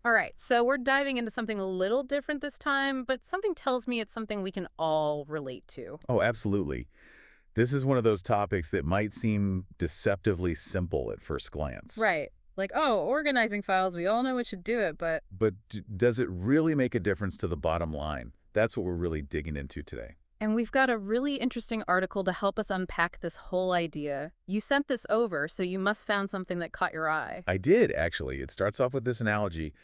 All right, so we're diving into something a little different this time, but something tells me it's something we can all relate to. Oh, absolutely. This is one of those topics that might seem deceptively simple at first glance. Right. Like, oh, organizing files, we all know we should do it, but. But does it really make a difference to the bottom line? That's what we're really digging into today. And we've got a really interesting article to help us unpack this whole idea. You sent this over, so you must found something that caught your eye. I did, actually. It starts off with this analogy,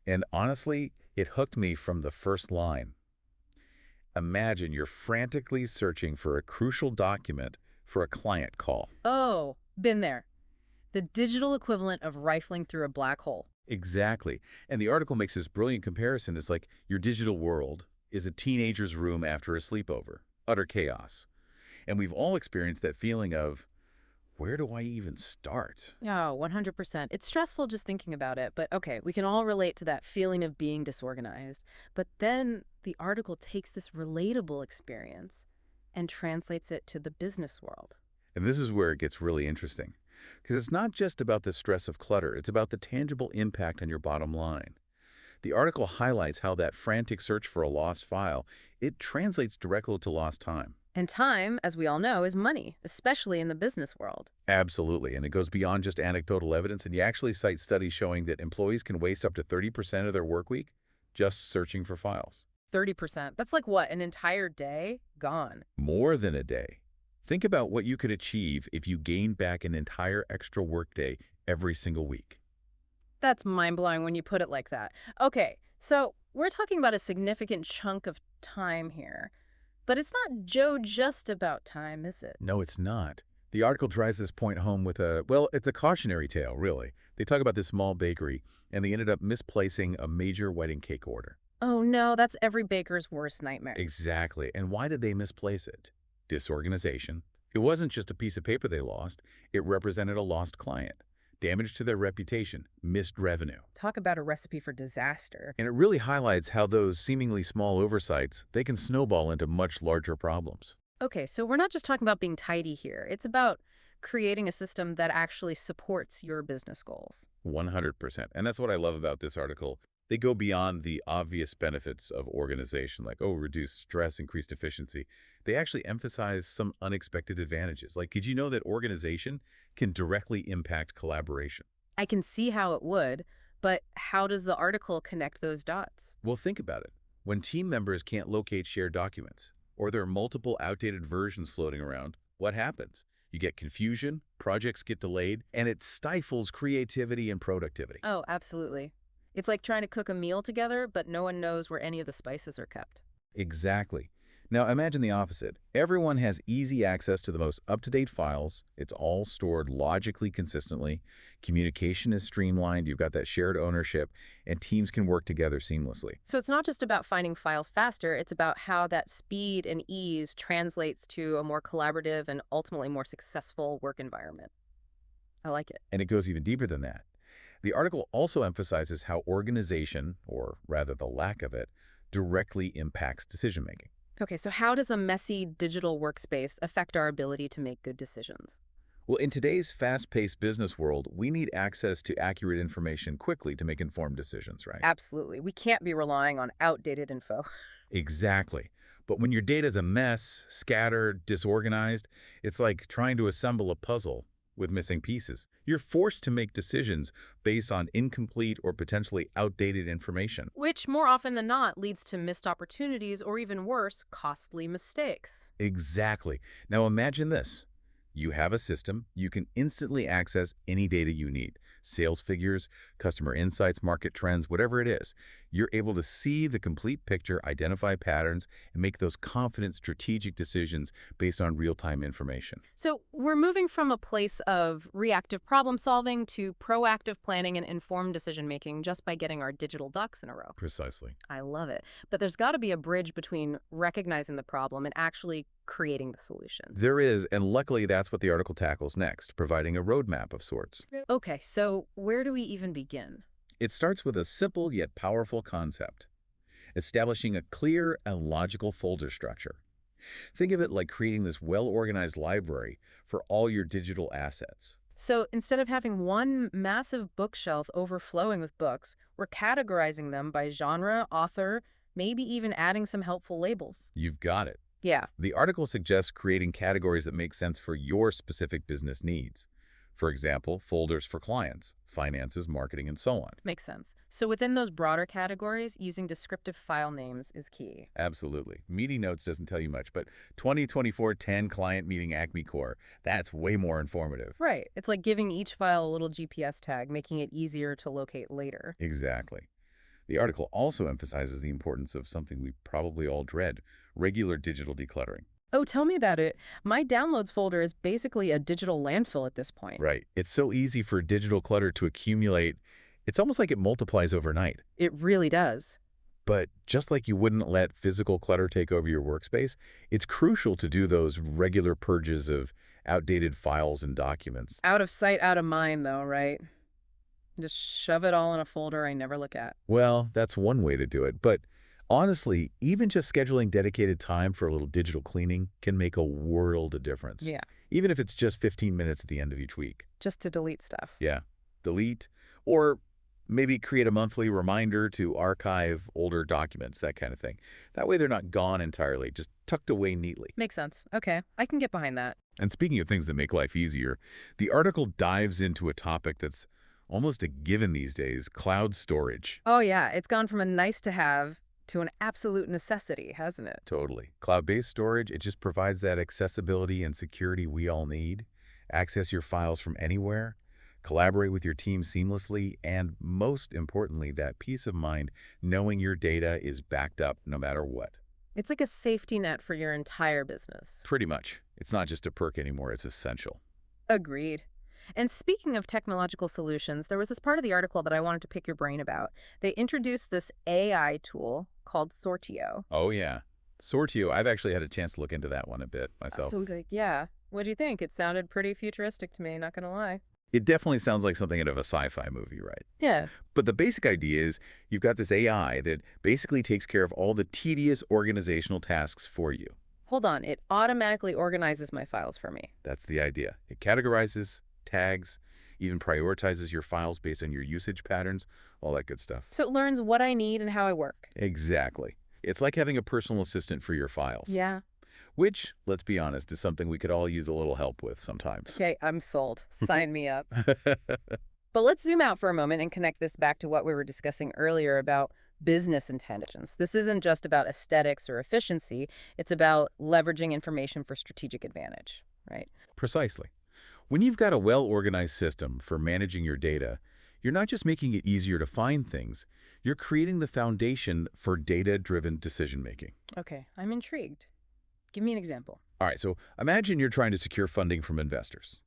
and honestly, it hooked me from the first line. Imagine you're frantically searching for a crucial document for a client call. Oh, been there. The digital equivalent of rifling through a black hole. Exactly. And the article makes this brilliant comparison. It's like your digital world is a teenager's room after a sleepover. Utter chaos. And we've all experienced that feeling of, where do I even start? Oh, 100%. It's stressful just thinking about it, but okay, we can all relate to that feeling of being disorganized. But then the article takes this relatable experience and translates it to the business world. And this is where it gets really interesting. Because it's not just about the stress of clutter, it's about the tangible impact on your bottom line. The article highlights how that frantic search for a lost file, it translates directly to lost time. And time, as we all know, is money, especially in the business world. Absolutely. And it goes beyond just anecdotal evidence. And you actually cite studies showing that employees can waste up to 30% of their work week just searching for files. 30%. That's like what? An entire day? Gone. More than a day. Think about what you could achieve if you gained back an entire extra workday every single week. That's mind-blowing when you put it like that. Okay, so we're talking about a significant chunk of time here. But it's not Joe just about time, is it? No, it's not. The article drives this point home with well, it's a cautionary tale, really. They talk about this small bakery, and they ended up misplacing a major wedding cake order. Oh no, that's every baker's worst nightmare. Exactly. And why did they misplace it? Disorganization. It wasn't just a piece of paper they lost. It represented a lost client, damage to their reputation, missed revenue. Talk about a recipe for disaster. And it really highlights how those seemingly small oversights, they can snowball into much larger problems. Okay, so we're not just talking about being tidy here. It's about creating a system that actually supports your business goals. 100%. And that's what I love about this article. They go beyond the obvious benefits of organization, like, oh, reduce stress, increased efficiency. They actually emphasize some unexpected advantages. Like, did you know that organization can directly impact collaboration? I can see how it would, but how does the article connect those dots? Well, think about it. When team members can't locate shared documents, or there are multiple outdated versions floating around, what happens? You get confusion, projects get delayed, and it stifles creativity and productivity. Oh, absolutely. It's like trying to cook a meal together, but no one knows where any of the spices are kept. Exactly. Now imagine the opposite. Everyone has easy access to the most up-to-date files. It's all stored logically consistently. Communication is streamlined. You've got that shared ownership, and teams can work together seamlessly. So it's not just about finding files faster, it's about how that speed and ease translates to a more collaborative and ultimately more successful work environment. I like it. And it goes even deeper than that. The article also emphasizes how organization, or rather the lack of it, directly impacts decision-making. Okay, so how does a messy digital workspace affect our ability to make good decisions? Well, in today's fast-paced business world, we need access to accurate information quickly to make informed decisions, right? Absolutely. We can't be relying on outdated info. Exactly. But when your data's a mess, scattered, disorganized, it's like trying to assemble a puzzle with missing pieces. You're forced to make decisions based on incomplete or potentially outdated information. Which, more often than not, leads to missed opportunities or even worse, costly mistakes. Exactly. Now imagine this. You have a system, you can instantly access any data you need. Sales figures, customer insights, market trends, whatever it is. You're able to see the complete picture, identify patterns, and make those confident strategic decisions based on real-time information. So we're moving from a place of reactive problem solving to proactive planning and informed decision making just by getting our digital ducks in a row. Precisely. I love it. But there's got to be a bridge between recognizing the problem and actually creating the solution. There is, and luckily that's what the article tackles next, providing a roadmap of sorts. Okay, so where do we even begin? It starts with a simple yet powerful concept, establishing a clear and logical folder structure. Think of it like creating this well-organized library for all your digital assets. So instead of having one massive bookshelf overflowing with books, we're categorizing them by genre, author, maybe even adding some helpful labels. You've got it. Yeah, The article suggests creating categories that make sense for your specific business needs. For example, folders for clients, finances, marketing, and so on. makes sense. So within those broader categories, using descriptive file names is key. Absolutely. Meeting notes doesn't tell you much, but 2024-10 client meeting Acme Core, that's way more informative. Right. It's like giving each file a little GPS tag, making it easier to locate later. Exactly. The article also emphasizes the importance of something we probably all dread, regular digital decluttering. Oh, tell me about it. My downloads folder is basically a digital landfill at this point. Right. It's so easy for digital clutter to accumulate. It's almost like it multiplies overnight. It really does. But just like you wouldn't let physical clutter take over your workspace, it's crucial to do those regular purges of outdated files and documents. Out of sight, out of mind, though, right? Just shove it all in a folder I never look at. Well, that's one way to do it. But honestly, even just scheduling dedicated time for a little digital cleaning can make a world of difference. Yeah, Even if it's just 15 minutes at the end of each week. just to delete stuff. Yeah. Delete, or maybe create a monthly reminder to archive older documents, that kind of thing. That way they're not gone entirely, just tucked away neatly. Makes sense. Okay, I can get behind that. And speaking of things that make life easier, the article dives into a topic that's almost a given these days, cloud storage. Oh, yeah, it's gone from a nice to have to an absolute necessity, hasn't it? Totally. Cloud-based storage, it just provides that accessibility and security we all need. Access your files from anywhere, collaborate with your team seamlessly, and most importantly, that peace of mind knowing your data is backed up no matter what. It's like a safety net for your entire business. Pretty much. It's not just a perk anymore, it's essential. Agreed. And speaking of technological solutions, there was this part of the article that I wanted to pick your brain about. They introduced this AI tool called Sortio. Oh yeah. Sortio, I've actually had a chance to look into that one a bit myself. So, like, yeah. What do you think? It sounded pretty futuristic to me, not gonna lie. It definitely sounds like something out of a sci-fi movie, right? Yeah. But the basic idea is you've got this AI that basically takes care of all the tedious organizational tasks for you. Hold on, it automatically organizes my files for me. That's the idea. It categorizes, tags, even prioritizes your files based on your usage patterns, all that good stuff. So it learns what I need and how I work. Exactly. It's like having a personal assistant for your files. Yeah. Which, let's be honest, is something we could all use a little help with sometimes. Okay, I'm sold. Sign me up. But let's zoom out for a moment and connect this back to what we were discussing earlier about business intelligence. This isn't just about aesthetics or efficiency. It's about leveraging information for strategic advantage, right? Precisely. When you've got a well-organized system for managing your data, you're not just making it easier to find things, you're creating the foundation for data-driven decision-making. Okay, I'm intrigued. Give me an example. All right, so imagine you're trying to secure funding from investors.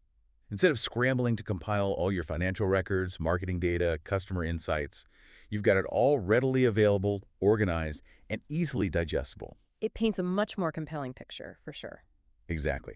Instead of scrambling to compile all your financial records, marketing data, customer insights, you've got it all readily available, organized, and easily digestible. It paints a much more compelling picture, for sure. Exactly.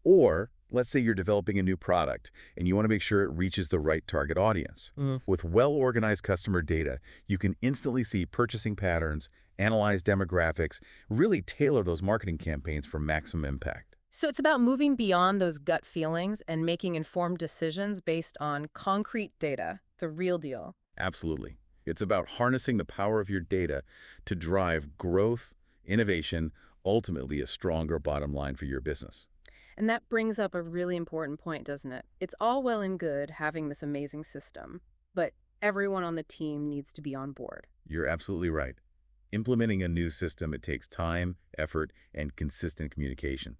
Or let's say you're developing a new product and you want to make sure it reaches the right target audience. With well-organized customer data, you can instantly see purchasing patterns, analyze demographics, really tailor those marketing campaigns for maximum impact. So it's about moving beyond those gut feelings and making informed decisions based on concrete data, the real deal. Absolutely. It's about harnessing the power of your data to drive growth, innovation, ultimately a stronger bottom line for your business. And that brings up a really important point, doesn't it? It's all well and good having this amazing system, but everyone on the team needs to be on board. You're absolutely right. Implementing a new system, it takes time, effort, and consistent communication.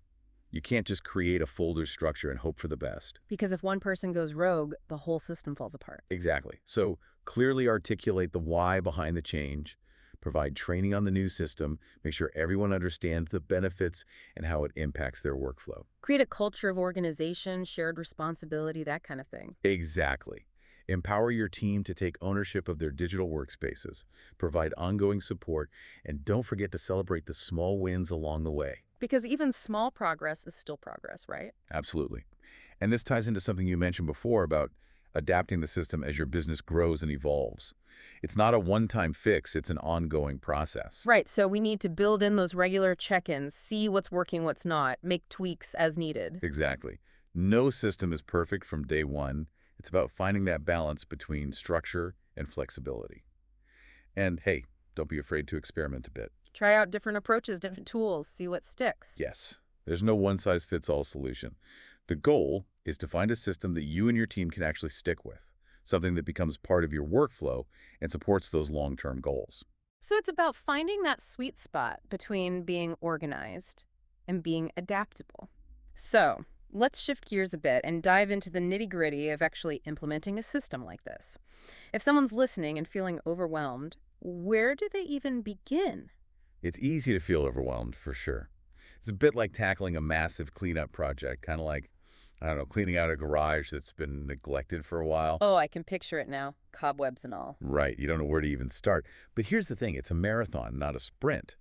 You can't just create a folder structure and hope for the best. Because if one person goes rogue, the whole system falls apart. Exactly. So clearly articulate the why behind the change, provide training on the new system, make sure everyone understands the benefits and how it impacts their workflow. Create a culture of organization, shared responsibility, that kind of thing. Exactly. Empower your team to take ownership of their digital workspaces, provide ongoing support, and don't forget to celebrate the small wins along the way. Because even small progress is still progress, right? Absolutely. And this ties into something you mentioned before about adapting the system as your business grows and evolves. It's not a one-time fix, it's an ongoing process. Right, so we need to build in those regular check-ins, see what's working, what's not, make tweaks as needed. Exactly. No system is perfect from day one. It's about finding that balance between structure and flexibility. And hey, don't be afraid to experiment a bit. Try out different approaches, different tools, see what sticks. Yes, there's no one-size-fits-all solution. The goal is to find a system that you and your team can actually stick with, something that becomes part of your workflow and supports those long-term goals. So it's about finding that sweet spot between being organized and being adaptable. So let's shift gears a bit and dive into the nitty-gritty of actually implementing a system like this. If someone's listening and feeling overwhelmed, where do they even begin? It's easy to feel overwhelmed, for sure. It's a bit like tackling a massive cleanup project, kind of like, I don't know, cleaning out a garage that's been neglected for a while. Oh, I can picture it now. Cobwebs and all. Right, you don't know where to even start. But here's the thing, it's a marathon, not a sprint.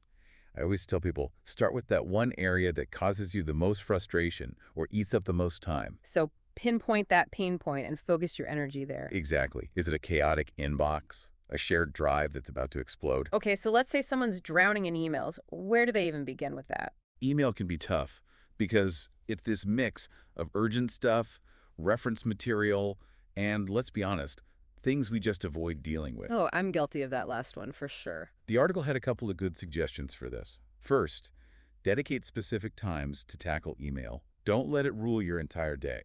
I always tell people, start with that one area that causes you the most frustration or eats up the most time. So pinpoint that pain point and focus your energy there. Exactly. Is it a chaotic inbox? A shared drive that's about to explode? Okay, so let's say someone's drowning in emails. Where do they even begin with that? Email can be tough because it's this mix of urgent stuff, reference material, and let's be honest, things we just avoid dealing with. Oh, I'm guilty of that last one for sure. The article had a couple of good suggestions for this. First, dedicate specific times to tackle email. Don't let it rule your entire day.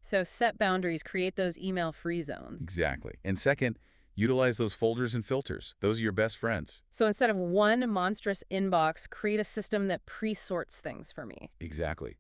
So set boundaries, create those email-free zones. Exactly. And second, utilize those folders and filters. Those are your best friends. So instead of one monstrous inbox, create a system that pre-sorts things for me. Exactly.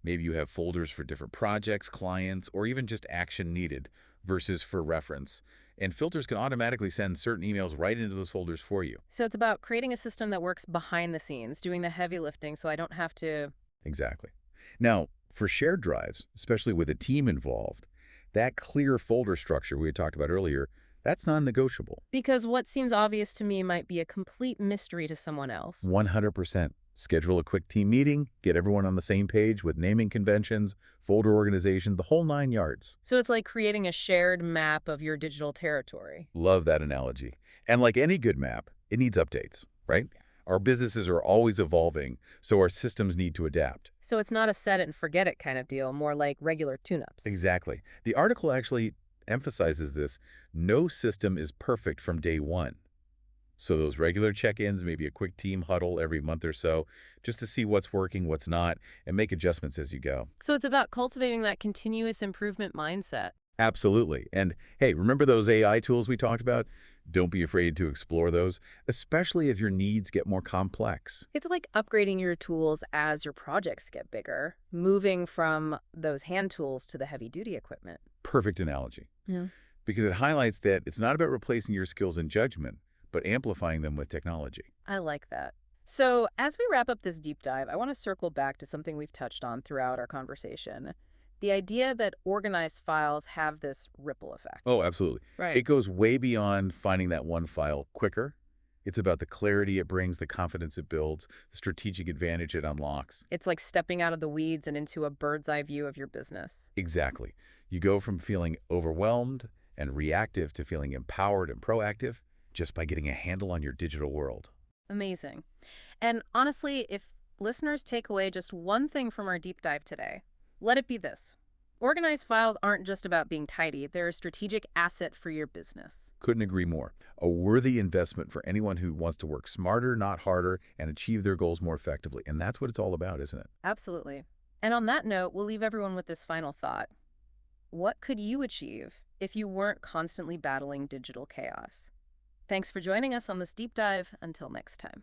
Maybe you have folders for different projects, clients, or even just action needed versus for reference. And filters can automatically send certain emails right into those folders for you. So it's about creating a system that works behind the scenes, doing the heavy lifting so I don't have to... Exactly. Now, for shared drives, especially with a team involved, that clear folder structure we had talked about earlier, that's non-negotiable. Because what seems obvious to me might be a complete mystery to someone else. 100%. Schedule a quick team meeting, get everyone on the same page with naming conventions, folder organization, the whole 9 yards. So it's like creating a shared map of your digital territory. Love that analogy. And like any good map, it needs updates, right? Our businesses are always evolving, so our systems need to adapt. So it's not a set it and forget it kind of deal, more like regular tune-ups. Exactly. The article actually emphasizes this. No system is perfect from day one. So those regular check-ins, maybe a quick team huddle every month or so, just to see what's working, what's not, and make adjustments as you go. So it's about cultivating that continuous improvement mindset. Absolutely. And hey, remember those AI tools we talked about? Don't be afraid to explore those, especially if your needs get more complex. It's like upgrading your tools as your projects get bigger, moving from those hand tools to the heavy-duty equipment. Perfect analogy. Yeah. Because it highlights that it's not about replacing your skills and judgment, but amplifying them with technology. I like that. So as we wrap up this deep dive, I want to circle back to something we've touched on throughout our conversation. The idea that organized files have this ripple effect. Oh, absolutely. Right. It goes way beyond finding that one file quicker. It's about the clarity it brings, the confidence it builds, the strategic advantage it unlocks. It's like stepping out of the weeds and into a bird's eye view of your business. Exactly. You go from feeling overwhelmed and reactive to feeling empowered and proactive just by getting a handle on your digital world. Amazing. And honestly, if listeners take away just one thing from our deep dive today, let it be this. Organized files aren't just about being tidy. They're a strategic asset for your business. Couldn't agree more. A worthy investment for anyone who wants to work smarter, not harder, and achieve their goals more effectively. And that's what it's all about, isn't it? Absolutely. And on that note, we'll leave everyone with this final thought. What could you achieve if you weren't constantly battling digital chaos? Thanks for joining us on this deep dive. Until next time.